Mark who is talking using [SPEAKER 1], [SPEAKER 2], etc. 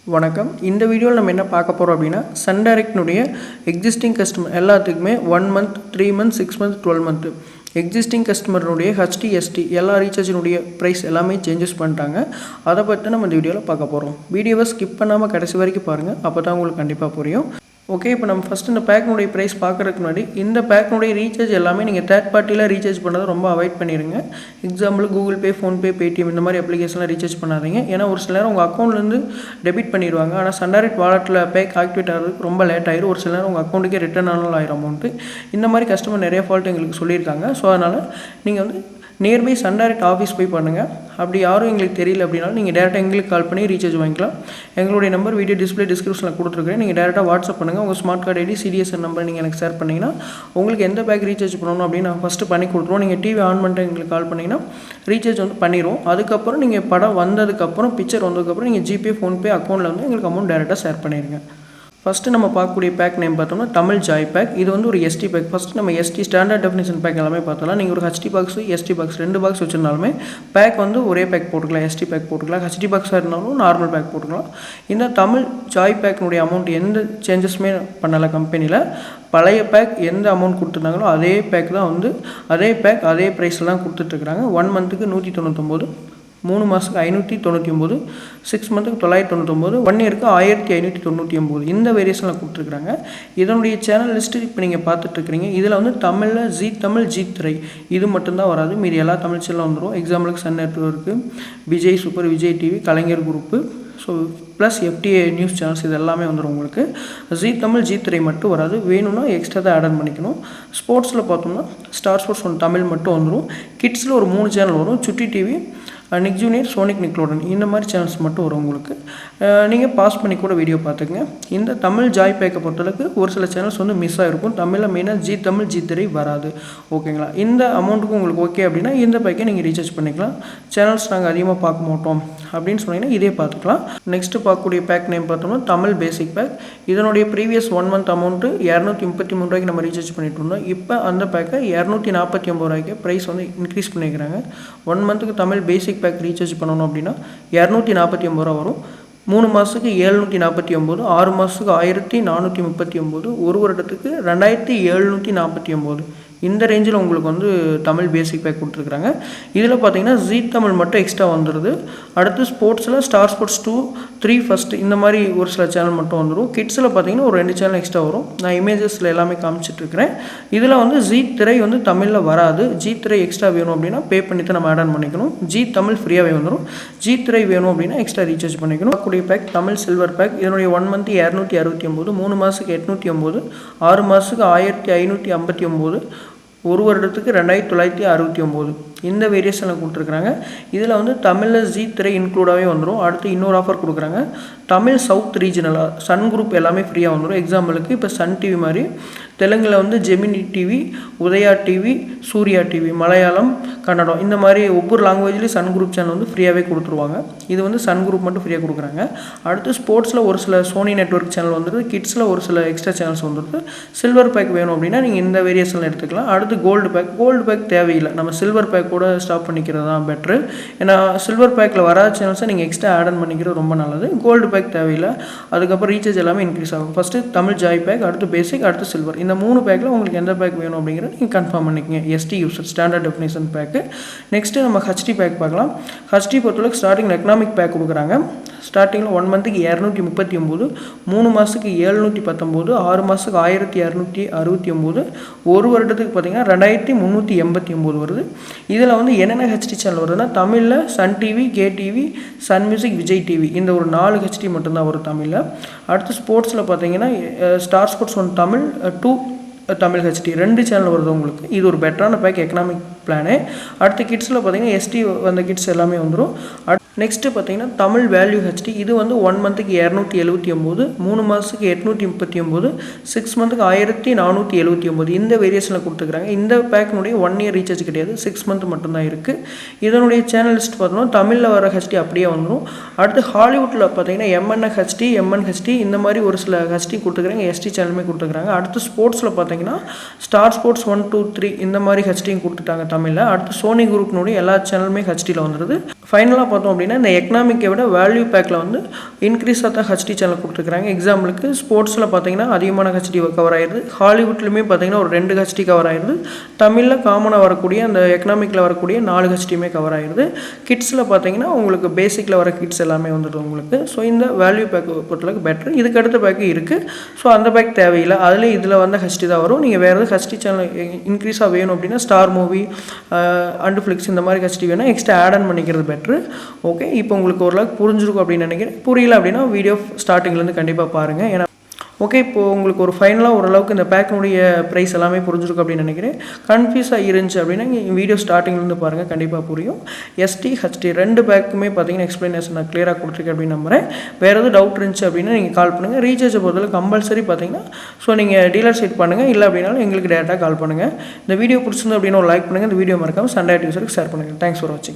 [SPEAKER 1] வணக்கம். இந்த வீடியோவில் நம்ம என்ன பார்க்க போகிறோம் அப்படின்னா, சன் டைரக்ட்னுடைய எக்ஸிஸ்டிங் கஸ்டமர் எல்லாத்துக்குமே 1 month, 3 month, 6 month, 12 month existing கஸ்டமருடைய ஹெச்டி, எஸ்டி எல்லா ரீசார்ஜினுடைய ப்ரைஸ் எல்லாமே சேஞ்சஸ் பண்ணிட்டாங்க. அதை பற்றி நம்ம இந்த வீடியோவில் பார்க்க போகிறோம். வீடியோவை ஸ்கிப் பண்ணாமல் கடைசி வரைக்கும் பாருங்கள், அப்போ தான் உங்களுக்கு கண்டிப்பாக புரியும். ஓகே, இப்போ நம்ம ஃபஸ்ட்டு இந்த பேக்கினுடைய ப்ரைஸ் பார்க்குறதுக்கு முன்னாடி இந்த பேக்கினுடைய ரீசார்ஜ் எல்லாமே நீங்கள் தேர்ட் பார்ட்டியில் ரீசார்ஜ் பண்ணதை ரொம்ப அவாய்ட் பண்ணிடுங்க. Example Google Pay, PhonePe, Paytm இந்த மாதிரி அப்ளிகேஷன்லாம் ரீசார்ஜ் பண்ணாதீங்க. ஏன்னா ஒரு சில நேரம் உங்கள் அக்கௌண்ட்லேருந்து டெபிட் பண்ணிடுவாங்க. ஆனால் சன் டைரக்ட் வாலெட்டில் பேக் ஆக்டிவேட் ஆகிறதுக்கு ரொம்ப லேட் ஆயிரும். ஒரு சில நேரம் உங்கள் அக்கௌண்ட்டுக்கே ரிட்டர்ன் ஆனாலும் ஆயிரம் அமௌண்ட்டு. இந்த மாதிரி கஸ்டமர் நிறைய ஃபால்ட் எங்களுக்கு சொல்லியிருக்காங்க. ஸோ அதனால் நீங்கள் வந்து நியர்பை சன் டைரக்ட் ஆஃபீஸ் போய் பண்ணுங்கள். அப்படி யாரும் எங்களுக்கு தெரியல அப்படின்னாலும் நீங்கள் டேரெக்டாக எங்களுக்கு கால் பண்ணி ரீசார்ஜ் வாங்கிக்கலாம். எங்களுடைய நம்பர் வீடியோ டிஸ்பிளே டிஸ்கிரிப்ஷனில் கொடுத்துருக்கேன். நீங்கள் டேரெக்டாக வாட்ஸ்அப் பண்ணுங்கள். உங்கள் ஸ்மார்ட் கார்டு ஐடி, சிடிஎஸ்என் நம்பர் நீங்கள் எனக்கு ஷேர் பண்ணிங்கன்னா உங்களுக்கு எந்த பேக் ரீசார்ஜ் பண்ணணும் அப்படின்னு நான் ஃபஸ்ட்டு பண்ணி கொடுத்துருவோம். நீங்கள் டிவி ஆன் பண்ணிட்டு எங்களுக்கு கால் பண்ணிங்கன்னா ரீசார்ஜ் வந்து பண்ணிடுவோம். அதுக்கப்புறம் நீங்கள் படம் வந்ததுக்கப்புறம், பிக்சர் வந்ததுக்கப்புறம் நீங்கள் ஜிபே, ஃபோன்பே அக்கௌண்ட்டில் வந்து எங்களுக்கு அமௌண்ட் டேரெக்டாக ஷேர் பண்ணிடுங்க. ஃபஸ்ட்டு நம்ம பார்க்கக்கூடிய பேக் நேம் பார்த்தோம்னா தமிழ் ஜாய் பேக். இது வந்து ஒரு எஸ்டி பேக். ஃபஸ்ட்டு நம்ம எஸ்டி ஸ்டாண்டர்ட் டெஃபினிஷன் பேக் எல்லாமே பார்த்தலாம். நீங்கள் ஒரு HD box, SD box 2 box வச்சுருந்தாலுமே பேக் வந்து ஒரே பேக் போட்டுக்கலாம். எஸ்டி பேக் போட்டுக்கலாம், ஹெச்டி பாக்ஸாக இருந்தாலும் நார்மல் பேக் போட்டுக்கலாம். இந்த தமிழ் ஜாய் பேக்கினுடைய அமௌண்ட் எந்த சேஞ்சஸுமே பண்ணலை கம்பெனியில். பழைய பேக் எந்த அமௌண்ட் கொடுத்துருந்தாங்களோ அதே பேக் தான் வந்து அதே பேக் அதே ப்ரைஸில் தான் கொடுத்துட்ருக்குறாங்க. 1 மந்த்துக்கு 199, 3 மாதத்துக்கு 599, 6 மந்த்துக்கு 999, 1 இயருக்கு 1599 இந்த வேரியேஷனில் கொடுத்துருக்குறாங்க. இதனுடைய சேனல் லிஸ்ட்டு இப்போ நீங்கள் பார்த்துட்ருக்கிறீங்க. இதில் வந்து தமிழில் ஜி தமிழ், ஜி திரை இது மட்டும்தான் வராது. மீதி எல்லா தமிழ் சேனலும் வந்துடும். எக்ஸாம்பிளுக்கு Sun network, Vijay super, Vijay TV, Kalaignar group, so plus FTA news channels இது எல்லாமே வந்துடும் உங்களுக்கு. ஜி தமிழ், ஜி திரை மட்டும் வராது. வேணும்னா எக்ஸ்ட்ரா தான் ஆட் பண்ணிக்கணும். ஸ்போர்ட்ஸில் பார்த்தோம்னா ஸ்டார் ஸ்போர்ட்ஸ் ஒன்று தமிழ் மட்டும் வந்துடும். கிட்ஸில் ஒரு 3 சேனல் வரும். சுட்டி டிவி, நிக் ஜூனியர், சோனிக் நிக்லோடன் இந்த மாதிரி சேனல்ஸ் மட்டும் வரும் உங்களுக்கு. நீங்கள் பாஸ் பண்ணி கூட வீடியோ பார்த்துக்குங்க. இந்த தமிழ் ஜாய் பேக்கை பொறுத்தளவுக்கு ஒரு சில சேனல்ஸ் வந்து மிஸ் ஆகிருக்கும். தமிழில் மெயினாக ஜி தமிழ், ஜி திரை வராது. ஓகேங்களா? இந்த அமௌண்ட்டுக்கு உங்களுக்கு ஓகே அப்படின்னா இந்த பேக்கை நீங்கள் ரீசார்ஜ் பண்ணிக்கலாம். சேனல்ஸ் நாங்கள் அதிகமாக பார்க்க மாட்டோம் அப்படின்னு சொன்னீங்கன்னா இதே பார்த்துக்கலாம். நெக்ஸ்ட்டு பார்க்கக்கூடிய பேக் நேம் பார்த்தோம்னா தமிழ் பேசிக் பேக். இதனுடைய ப்ரீவியஸ் 1 மந்த் அமௌண்ட்டு 233 ரூபாய்க்கு நம்ம ரீசார்ஜ் பண்ணிட்டு இருந்தோம். இப்போ அந்த பேக்கை 249 ரூபாய்க்கு ப்ரைஸ் வந்து இன்க்ரீஸ் பண்ணிக்கிறாங்க. 1 மந்த்துக்கு தமிழ் பேசிக் பேக் ரீசார்ஜ் பண்ணணும் அப்படின்னா 249 ரூபா வரும். 3 மாதத்துக்கு 749, 6 மாதத்துக்கு 1439, 1 வருடத்துக்கு 2749 இந்த ரேஞ்சில் உங்களுக்கு வந்து தமிழ் பேசிக் பேக் கொடுத்துருக்குறாங்க. இதில் பார்த்தீங்கன்னா ஜி தமிழ் மட்டும் எக்ஸ்ட்ரா வந்துடுது. அடுத்து ஸ்போர்ட்ஸில் ஸ்டார் ஸ்போர்ட்ஸ் 2, 3 ஃபஸ்ட்டு இந்த மாதிரி ஒரு சில சேனல் மட்டும் வந்துடும். கிட்ஸில் பார்த்தீங்கன்னா ஒரு 2 சேனல் எக்ஸ்ட்ரா வரும். நான் இமேஜஸில் எல்லாமே காமிச்சிட்ருக்கிறேன். இதில் வந்து ஜி திரை வந்து தமிழில் வராது. ஜி திரை எக்ஸ்ட்ரா வேணும் அப்படின்னா பே பண்ணி தான் நம்ம ஆட் ஆன் பண்ணிக்கணும். ஜி தமிழ் ஃப்ரீயாகவே வந்துடும். ஜி திரை வேணும் அப்படின்னா எக்ஸ்ட்ரா ரீசார்ஜ் பண்ணிக்கணும். கூடிய பேக் தமிழ் சில்வர் பேக். இதனுடைய 1 மந்த் 269, 3 மாதத்துக்கு 809, 6 மாதத்துக்கு 1559, 1 வருடத்துக்கு 2969 இந்த வேரியேஷனில் கொடுத்துருக்குறாங்க. இதில் வந்து தமிழில் ஜி திரை இன்க்ளூடாகவே வந்துடும். அடுத்து இன்னொரு ஆஃபர் கொடுக்குறாங்க. தமிழ் சவுத் ரீஜனலாக சன் குரூப் எல்லாமே ஃப்ரீயாக வந்துடும். எக்ஸாம்பிளுக்கு இப்போ சன் டிவி மாதிரி தெலுங்கில் வந்து Gemini TV, Udaya TV, Surya TV, Malayalam, Kannada இந்த மாதிரி ஒவ்வொரு லாங்குவேஜ்லேயும் சன் குரூப் சேனல் வந்து ஃப்ரீயாகவே கொடுத்துருவாங்க. இது வந்து சன் குரூப் மட்டும் ஃப்ரீயாக கொடுக்குறாங்க. அடுத்து ஸ்போர்ட்ஸில் ஒரு சில சோனி நெட்வொர்க் சேனல் வந்துடுது. கிட்ஸில் ஒரு சில எக்ஸ்ட்ரா சேனல்ஸ் வந்துடுது. சில்வர் பேக் வேணும் அப்படின்னா நீங்கள் இந்த வேரியேஷனில் எடுத்துக்கலாம். அடுத்து கோல்டு பேக் தேவையில்லை. நம்ம சில்வர் பேக் கூட ஸ்டாப் பண்ணிக்கிறது தான் பெட்ரு. ஏன்னா சில்வர் பேக்கில் வராத சேனல்ஸை நீங்கள் எக்ஸ்ட்ரா ஆட் ஆன் பண்ணிக்கிறது ரொம்ப நல்லது. கோல்டு பேக் தேவையில்லை. அதுக்கப்புறம் ரீசார்ஜ் எல்லாமே இன்க்ரீஸ் ஆகும். ஃபஸ்ட்டு தமிழ் ஜாய் பேக், அடுத்து பேசிக், அடுத்து சில்வர். இந்த 3 பேக்கில் உங்களுக்கு எந்த பேக் வேணும் அப்படிங்கிறத நீங்கள் கன்ஃபார்ம் பண்ணிக்கங்க. SD user standard definition pack. Next நம்ம ஹெச்டி பேக் பார்க்கலாம். ஹெச்டி பொறுத்தவரைக்கும் ஸ்டார்டிங் எக்கனாமிக் பேக் கொடுக்குறாங்க. ஸ்டார்டிங்கில் 1 மந்த்துக்கு 239, 3 மாதத்துக்கு 719, 6 மாதத்துக்கு 1269, 1 வருடத்துக்கு பார்த்தீங்கன்னா 2389 வருது. இதில் வந்து என்னென்ன ஹெச்டி சேனல் வருதுன்னா தமிழில் Sun TV, K TV, Sun music, Vijay TV இந்த ஒரு 4 ஹெச்டி மட்டும்தான் வரும் தமிழில். அடுத்து ஸ்போர்ட்ஸில் பார்த்தீங்கன்னா star sports 1 Tamil, 2 Tamil HD 2 channel வருது உங்களுக்கு. இது ஒரு பெட்டரான பேக், எக்கனாமிக் பிளானு. அடுத்து கிட்ஸில் பார்த்தீங்கன்னா எஸ்டி அந்த கிட்ஸ் எல்லாமே வந்துடும். நெக்ஸ்ட்டு பார்த்தீங்கன்னா தமிழ் வேல்யூ ஹெச்டி. இது வந்து 1 மந்த்துக்கு 279, 3 மாதத்துக்கு 839, 6 மந்த்துக்கு 1479 இந்த வேரியேஷனில் கொடுத்துருக்குறாங்க. இந்த பேக்கினுடைய 1 இயர் ரீசார்ஜ் கிடையாது, 6 மந்த் மட்டும்தான் இருக்குது. இதனுடைய சேனல் லிஸ்ட் பார்த்தோம்னா தமிழில் வர ஹெச்டி அப்படியே வந்துடும். அடுத்து ஹாலிவுட்டில் பார்த்தீங்கன்னா எம்என்எஃப் ஹெச்டி, எம்என் ஹெச்டி இந்த மாதிரி ஒரு சில ஹெச்டி கொடுத்துருக்குறாங்க. எஸ்டி சேனலுமே கொடுத்துருக்குறாங்க. அடுத்து ஸ்போர்ட்ஸில் பார்த்தீங்கன்னா ஸ்டார் ஸ்போர்ட்ஸ் 1, 2, 3 இந்த மாதிரி ஹெச்டியும் கொடுத்துட்டாங்க தமிழில். அடுத்து சோனி குரூப்னுடைய எல்லா சேனலுமே ஹெச்டியில் வந்துடுது. ஃபைனலாக பார்த்தோம் அப்படின்னா இந்த எக்கனாமிக்கை விட வேல்யூ பேக்கில் வந்து இன்க்ரீஸாக தான் ஹெச்டி சேனல் கொடுத்துருக்காங்க. எக்ஸாம்பிளுக்கு ஸ்போர்ட்ஸில் பார்த்தீங்கன்னா அதிகமான ஹெச்டி கவர் ஆயிடுது. ஹாலிவுட்லையுமே பார்த்தீங்கன்னா ஒரு 2 ஹெச்டி கவர் ஆயிடுது. தமிழில் காமனாக வரக்கூடிய அந்த எக்கனாமிக்கில் வரக்கூடிய 4 ஹெச்டியுமே கவர் ஆயிடுது. கிட்ஸில் பார்த்தீங்கன்னா உங்களுக்கு பேசிக்கில் வர கிட்ஸ் எல்லாமே வந்துடும் உங்களுக்கு. ஸோ இந்த வேல்யூ பேக் பொறுத்தளவுக்கு பெட்ரு. இதுக்கு அடுத்த பேக்கு இருக்குது. ஸோ அந்த பேக் தேவையில்லை. அதில் இதில் வந்து ஹெச்டி தான் வரும். நீங்கள் வேறு எதாவது ஹெச்டி சேனல் இன்க்ரீஸாக வேணும் அப்படின்னா ஸ்டார் மூவி அண்டு ஃப்ளிக்ஸ் இந்த மாதிரி ஹெச்டி வேணும் எக்ஸ்ட்ரா ஆட் ஆன் பண்ணிக்கிறது பெட்ரு. ஓகே, இப்போ உங்களுக்கு ஓரளவுக்கு புரிஞ்சிருக்கும் அப்படின்னு நினைக்கிறேன். புரியல அப்படின்னா வீடியோ ஸ்டார்டிங்லேருந்து கண்டிப்பாக பாருங்கள். ஏன்னா ஓகே, இப்போது உங்களுக்கு ஒரு ஃபைனலாக ஓரளவுக்கு இந்த பேக்கினுடைய ப்ரைஸ் எல்லாமே புரிஞ்சிருக்கும் அப்படின்னு நினைக்கிறேன். கன்ஃபியூஸாக இருந்துச்சு அப்படின்னா வீடியோ ஸ்டார்டிங்லேருந்து பாருங்கள், கண்டிப்பாக புரியும். எஸ்டி ஹெச்டி 2 பேக்குமே பார்த்தீங்கன்னா எக்ஸ்ப்ளனேஷன் நான் கிளியராக கொடுத்துருக்கேன் அப்படின்னு நம்புறேன். வேறு எதுவும் டவுட் இருந்துச்சு அப்படின்னா நீங்கள் கால் பண்ணுங்கள். ரீசார்ஜை பொறுத்தவரை கம்பல்சரி பார்த்தீங்கன்னா ஸோ நீங்கள் டீலர் சைட் பண்ணுங்கள். இல்லை அப்படின்னாலும் எங்களுக்கு டேரெக்டாக கால் பண்ணுங்கள். இந்த வீடியோ பிடிச்சிருந்து அப்படின்னு ஒரு லைக் பண்ணுங்கள். இந்த வீடியோ மறக்காமல் சண்டே டியூசருக்கு ஷேர் பண்ணுங்கள். தேங்க்ஸ் ஃபார் வாட்சிங்.